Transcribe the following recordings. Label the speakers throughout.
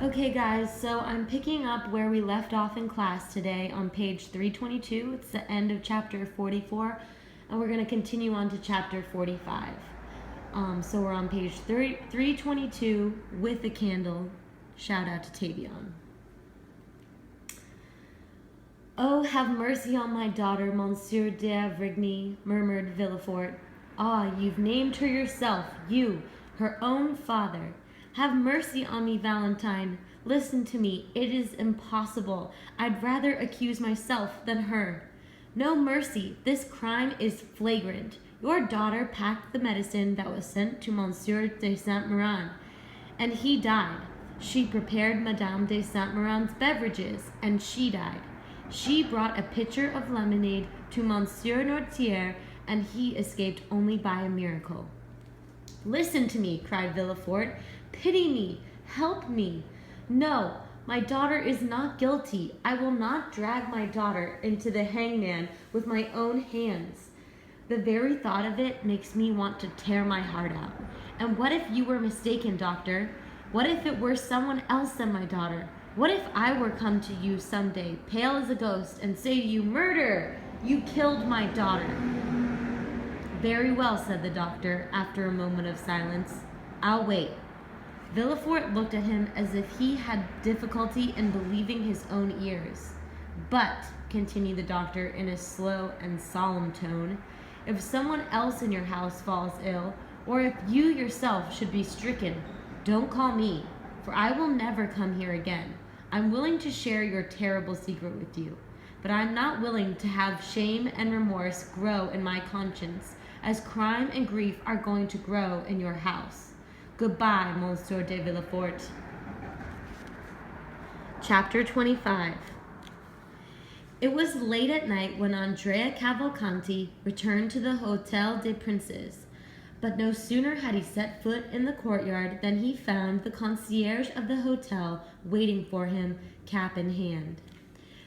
Speaker 1: Okay, guys, so I'm picking up where we left off in class today on page 322. It's the end of chapter 44, and we're going to continue on to chapter 45. So we're on page 322 with the candle. Shout out to Tavion. Oh, have mercy on my daughter, Monsieur d'Avrigny, murmured Villefort. Ah, you've named her yourself, you, her own father. Have mercy on me, Valentine. Listen to me. It is impossible. I'd rather accuse myself than her. No mercy. This crime is flagrant. Your daughter packed the medicine that was sent to Monsieur de Saint-Méran, and he died. She prepared Madame de Saint-Méran's beverages, and she died. She brought a pitcher of lemonade to Monsieur Noirtier, and he escaped only by a miracle. Listen to me, cried Villefort. Pity me. Help me. No, my daughter is not guilty. I will not drag my daughter into the hangman with my own hands. The very thought of it makes me want to tear my heart out. And what if you were mistaken, doctor? What if it were someone else than my daughter? What if I were come to you someday, pale as a ghost, and say to you, murder! You killed my daughter. Very well, said the doctor, after a moment of silence. I'll wait. Villefort looked at him as if he had difficulty in believing his own ears. But, continued the doctor in a slow and solemn tone, if someone else in your house falls ill, or if you yourself should be stricken, don't call me, for I will never come here again. I'm willing to share your terrible secret with you, but I'm not willing to have shame and remorse grow in my conscience, as crime and grief are going to grow in your house. Goodbye, Monsieur de Villefort. Chapter 25. It was late at night when Andrea Cavalcanti returned to the Hotel des Princes, but no sooner had he set foot in the courtyard than he found the concierge of the hotel waiting for him, cap in hand.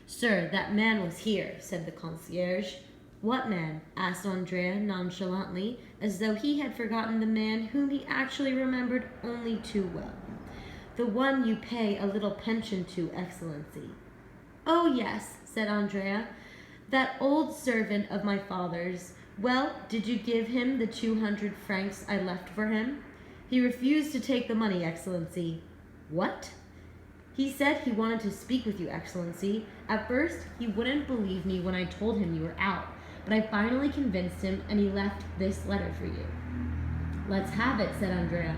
Speaker 1: Sir, that man was here, said the concierge. What man? Asked Andrea nonchalantly, as though he had forgotten the man whom he actually remembered only too well. The one you pay a little pension to, Excellency. Oh, yes, said Andrea, that old servant of my father's. Well, did you give him the 200 francs I left for him? He refused to take the money, Excellency. What? He said he wanted to speak with you, Excellency. At first, he wouldn't believe me when I told him you were out, but I finally convinced him, and he left this letter for you. Let's have it, said Andrea.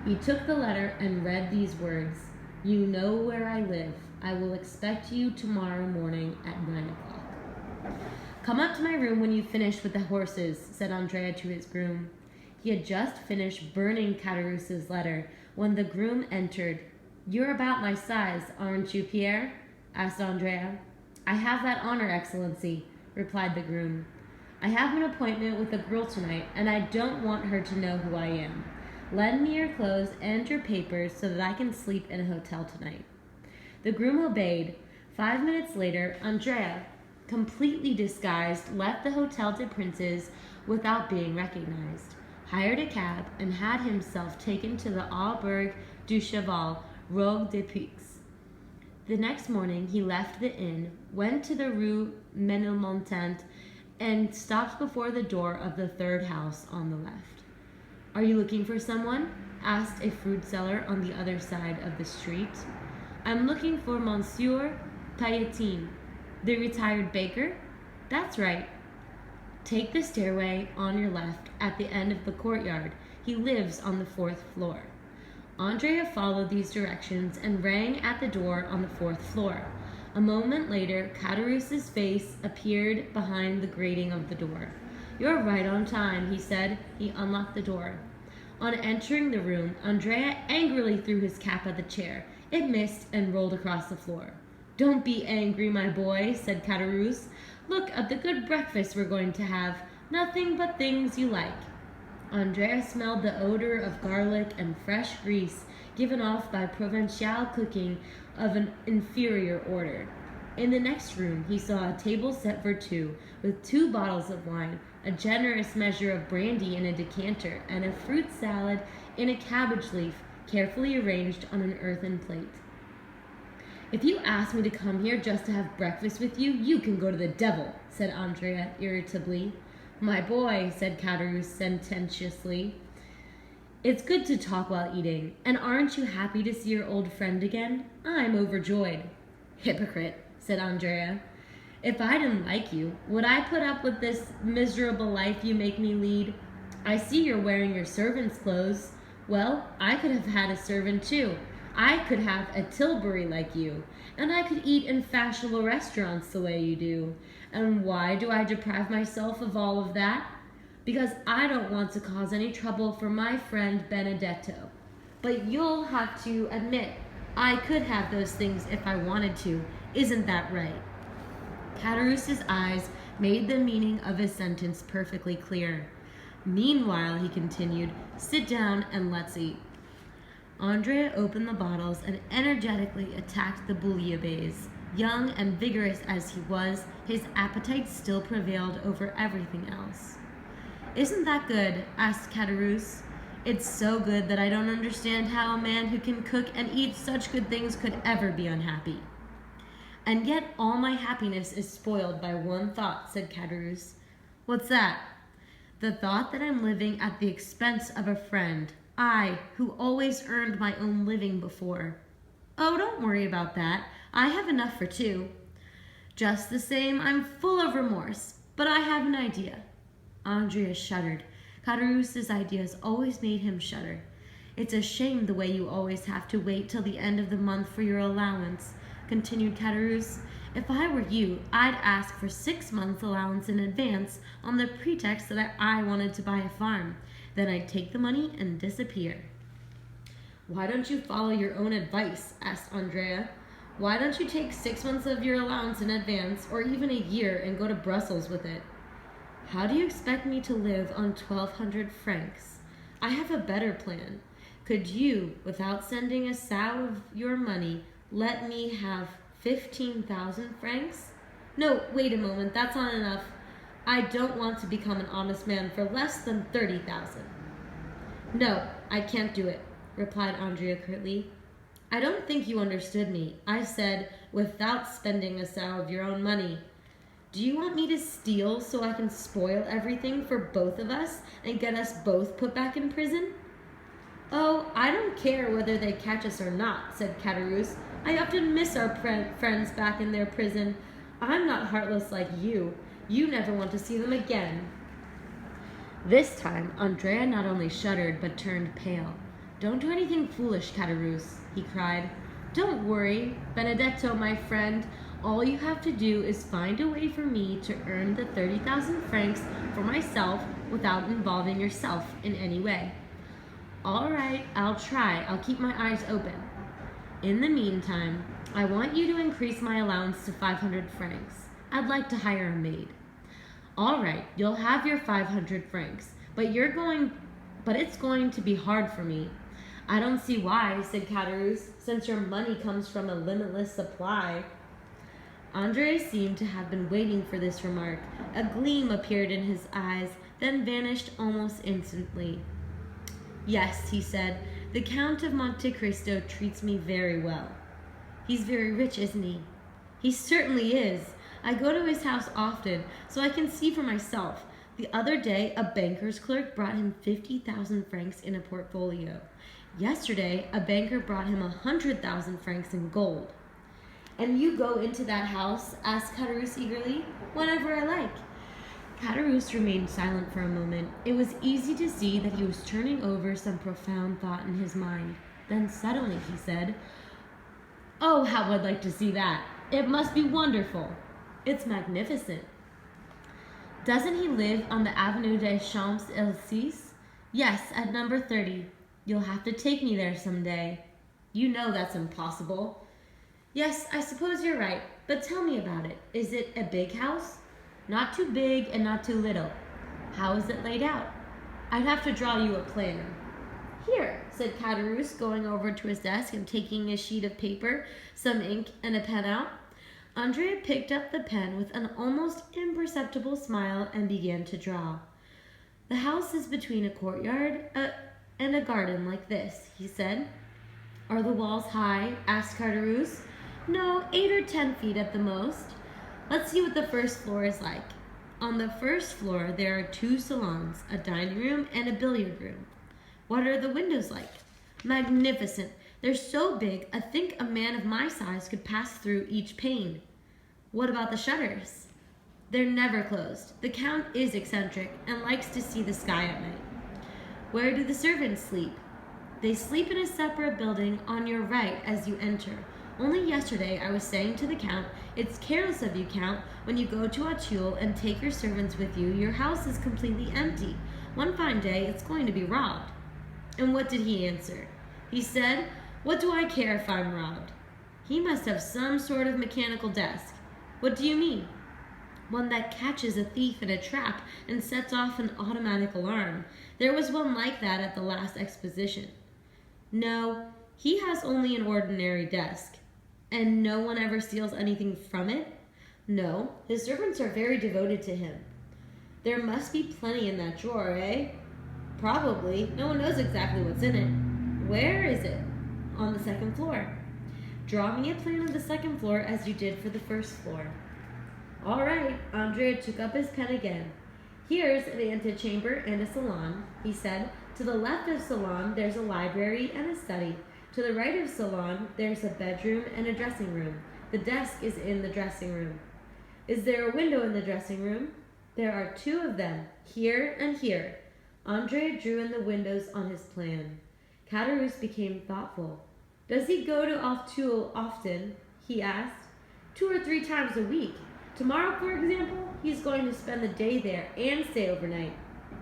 Speaker 1: He took the letter and read these words. You know where I live. I will expect you tomorrow morning at 9 o'clock. Come up to my room when you've finished with the horses, said Andrea to his groom. He had just finished burning Caderousse's letter when the groom entered. You're about my size, aren't you, Pierre? Asked Andrea. I have that honor, Excellency, replied the groom. I have an appointment with a girl tonight, and I don't want her to know who I am. Lend me your clothes and your papers so that I can sleep in a hotel tonight. The groom obeyed. 5 minutes later, Andrea, completely disguised, left the Hotel des Princes without being recognized, hired a cab, and had himself taken to the Auberge du Cheval, Roque des Puix. The next morning he left the inn, went to the Rue Menilmontant, and stopped before the door of the third house on the left. Are you looking for someone? Asked a fruit seller on the other side of the street. I'm looking for Monsieur Pailletin, the retired baker? That's right. Take the stairway on your left at the end of the courtyard. He lives on the 4th floor. Andrea followed these directions and rang at the door on the 4th floor. A moment later, Caderousse's face appeared behind the grating of the door. You're right on time, he said. He unlocked the door. On entering the room, Andrea angrily threw his cap at the chair. It missed and rolled across the floor. Don't be angry, my boy, said Caderousse. Look at the good breakfast we're going to have. Nothing but things you like. Andrea smelled the odor of garlic and fresh grease given off by Provençal cooking of an inferior order. In the next room, he saw a table set for two, with 2 bottles of wine, a generous measure of brandy in a decanter, and a fruit salad in a cabbage leaf carefully arranged on an earthen plate. If you ask me to come here just to have breakfast with you, you can go to the devil, said Andrea irritably. My boy, said Caderousse sententiously. It's good to talk while eating, and aren't you happy to see your old friend again? I'm overjoyed. Hypocrite, said Andrea. If I didn't like you, would I put up with this miserable life you make me lead? I see you're wearing your servant's clothes. Well, I could have had a servant too. I could have a Tilbury like you, and I could eat in fashionable restaurants the way you do. And why do I deprive myself of all of that? Because I don't want to cause any trouble for my friend Benedetto. But you'll have to admit, I could have those things if I wanted to. Isn't that right? Caderousse's eyes made the meaning of his sentence perfectly clear. Meanwhile, he continued, sit down and let's eat. Andrea opened the bottles and energetically attacked the bouillabaisse. Young and vigorous as he was, his appetite still prevailed over everything else. Isn't that good? Asked Caderousse. It's so good that I don't understand how a man who can cook and eat such good things could ever be unhappy. And yet all my happiness is spoiled by one thought, said Caderousse. What's that? The thought that I'm living at the expense of a friend. I, who always earned my own living before. Oh, don't worry about that. I have enough for two. Just the same, I'm full of remorse, but I have an idea. Andrea shuddered. Caderousse's ideas always made him shudder. It's a shame the way you always have to wait till the end of the month for your allowance, continued Caderousse. If I were you, I'd ask for 6 months' allowance in advance on the pretext that I wanted to buy a farm. Then I'd take the money and disappear. Why don't you follow your own advice? Asked Andrea. Why don't you take 6 months of your allowance in advance, or even a year, and go to Brussels with it? How do you expect me to live on 1,200 francs? I have a better plan. Could you, without sending a sou of your money, let me have 15,000 francs? No, wait a moment, that's not enough. I don't want to become an honest man for less than 30,000. No, I can't do it, replied Andrea curtly. I don't think you understood me. I said, without spending a sou of your own money. Do you want me to steal so I can spoil everything for both of us and get us both put back in prison? Oh, I don't care whether they catch us or not, said Caderousse. I often miss our friends back in their prison. I'm not heartless like you. You never want to see them again. This time, Andrea not only shuddered, but turned pale. Don't do anything foolish, Caderousse, he cried. Don't worry, Benedetto, my friend. All you have to do is find a way for me to earn the 30,000 francs for myself without involving yourself in any way. All right, I'll try. I'll keep my eyes open. In the meantime, I want you to increase my allowance to 500 francs. I'd like to hire a maid. All right, you'll have your 500 francs, but it's going to be hard for me. I don't see why, said Caderousse, since your money comes from a limitless supply. Andre seemed to have been waiting for this remark. A gleam appeared in his eyes, then vanished almost instantly. Yes, he said, the Count of Monte Cristo treats me very well. He's very rich, isn't he? He certainly is. I go to his house often, so I can see for myself. The other day, a banker's clerk brought him 50,000 francs in a portfolio. Yesterday, a banker brought him 100,000 francs in gold. And you go into that house? Asked Caderousse eagerly. Whenever I like. Caderousse remained silent for a moment. It was easy to see that he was turning over some profound thought in his mind. Then suddenly he said, Oh, how I'd like to see that. It must be wonderful. It's magnificent. Doesn't he live on the Avenue des Champs-Élysées? Yes, at number 30. You'll have to take me there someday. You know that's impossible. Yes, I suppose you're right, but tell me about it. Is it a big house? Not too big and not too little. How is it laid out? I'd have to draw you a plan. Here, said Caderousse, going over to his desk and taking a sheet of paper, some ink, and a pen out. Andrea picked up the pen with an almost imperceptible smile and began to draw. The house is between a courtyard and a garden like this, he said. Are the walls high? Asked Caderousse. No, 8 or 10 feet at the most. Let's see what the first floor is like. On the first floor, there are 2 salons, a dining room, and a billiard room. What are the windows like? Magnificent. They're so big, I think a man of my size could pass through each pane. What about the shutters? They're never closed. The Count is eccentric and likes to see the sky at night. Where do the servants sleep? They sleep in a separate building on your right as you enter. Only yesterday I was saying to the Count, it's careless of you, Count, when you go to Auteuil and take your servants with you, your house is completely empty. One fine day it's going to be robbed. And what did he answer? He said, what do I care if I'm robbed? He must have some sort of mechanical desk. What do you mean? One that catches a thief in a trap and sets off an automatic alarm. There was one like that at the last exposition. No, he has only an ordinary desk. And no one ever steals anything from it? No, his servants are very devoted to him. There must be plenty in that drawer, eh? Probably. No one knows exactly what's in it. Where is it? On the second floor. Draw me a plan of the second floor as you did for the first floor. All right, Andrea took up his pen again. Here's an antechamber and a salon, he said. To the left of salon, there's a library and a study. To the right of salon, there's a bedroom and a dressing room. The desk is in the dressing room. Is there a window in the dressing room? There are 2 of them, here and here. Andrea drew in the windows on his plan. Caderousse became thoughtful. Does he go to Auteuil often? He asked. 2 or 3 times a week. Tomorrow, for example, he's going to spend the day there and stay overnight.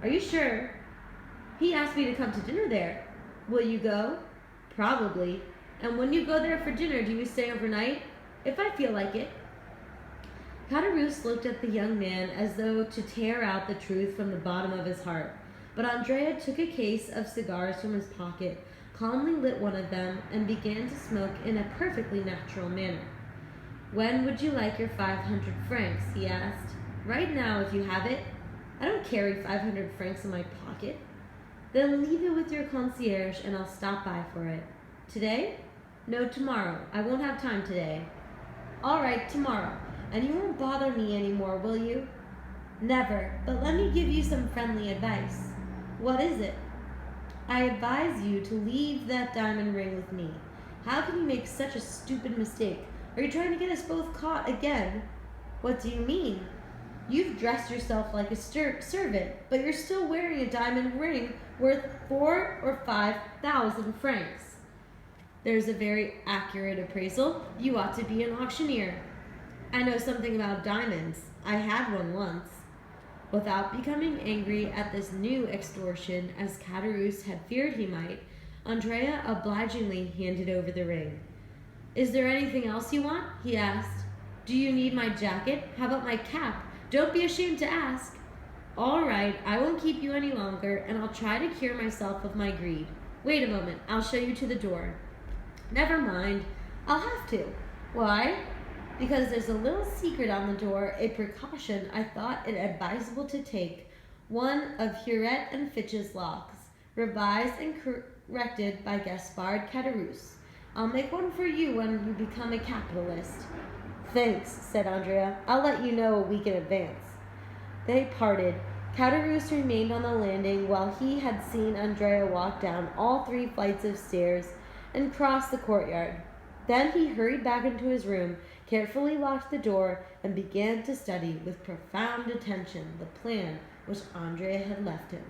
Speaker 1: Are you sure? He asked me to come to dinner there. Will you go? Probably. And when you go there for dinner, do you stay overnight? If I feel like it. Caderousse looked at the young man as though to tear out the truth from the bottom of his heart. But Andrea took a case of cigars from his pocket, calmly lit one of them, and began to smoke in a perfectly natural manner. When would you like your 500 francs? He asked. Right now, if you have it. I don't carry 500 francs in my pocket. Then leave it with your concierge and I'll stop by for it. Today? No, tomorrow. I won't have time today. All right, tomorrow. And you won't bother me anymore, will you? Never, but let me give you some friendly advice. What is it? I advise you to leave that diamond ring with me. How can you make such a stupid mistake? Are you trying to get us both caught again? What do you mean? You've dressed yourself like a servant, but you're still wearing a diamond ring worth 4,000 or 5,000 francs. There's a very accurate appraisal. You ought to be an auctioneer. I know something about diamonds. I had one once. Without becoming angry at this new extortion, as Caderousse had feared he might, Andrea obligingly handed over the ring. Is there anything else you want? He asked. Do you need my jacket? How about my cap? Don't be ashamed to ask. All right, I won't keep you any longer, and I'll try to cure myself of my greed. Wait a moment, I'll show you to the door. Never mind, I'll have to. Why? Because there's a little secret on the door, a precaution I thought it advisable to take, one of Huret and Fitch's locks, revised and corrected by Gaspard Caderousse. I'll make one for you when you become a capitalist. Thanks, said Andrea. I'll let you know a week in advance. They parted. Caderousse remained on the landing while he had seen Andrea walk down all 3 flights of stairs and cross the courtyard. Then he hurried back into his room, carefully locked the door, and began to study with profound attention the plan which Andrea had left him.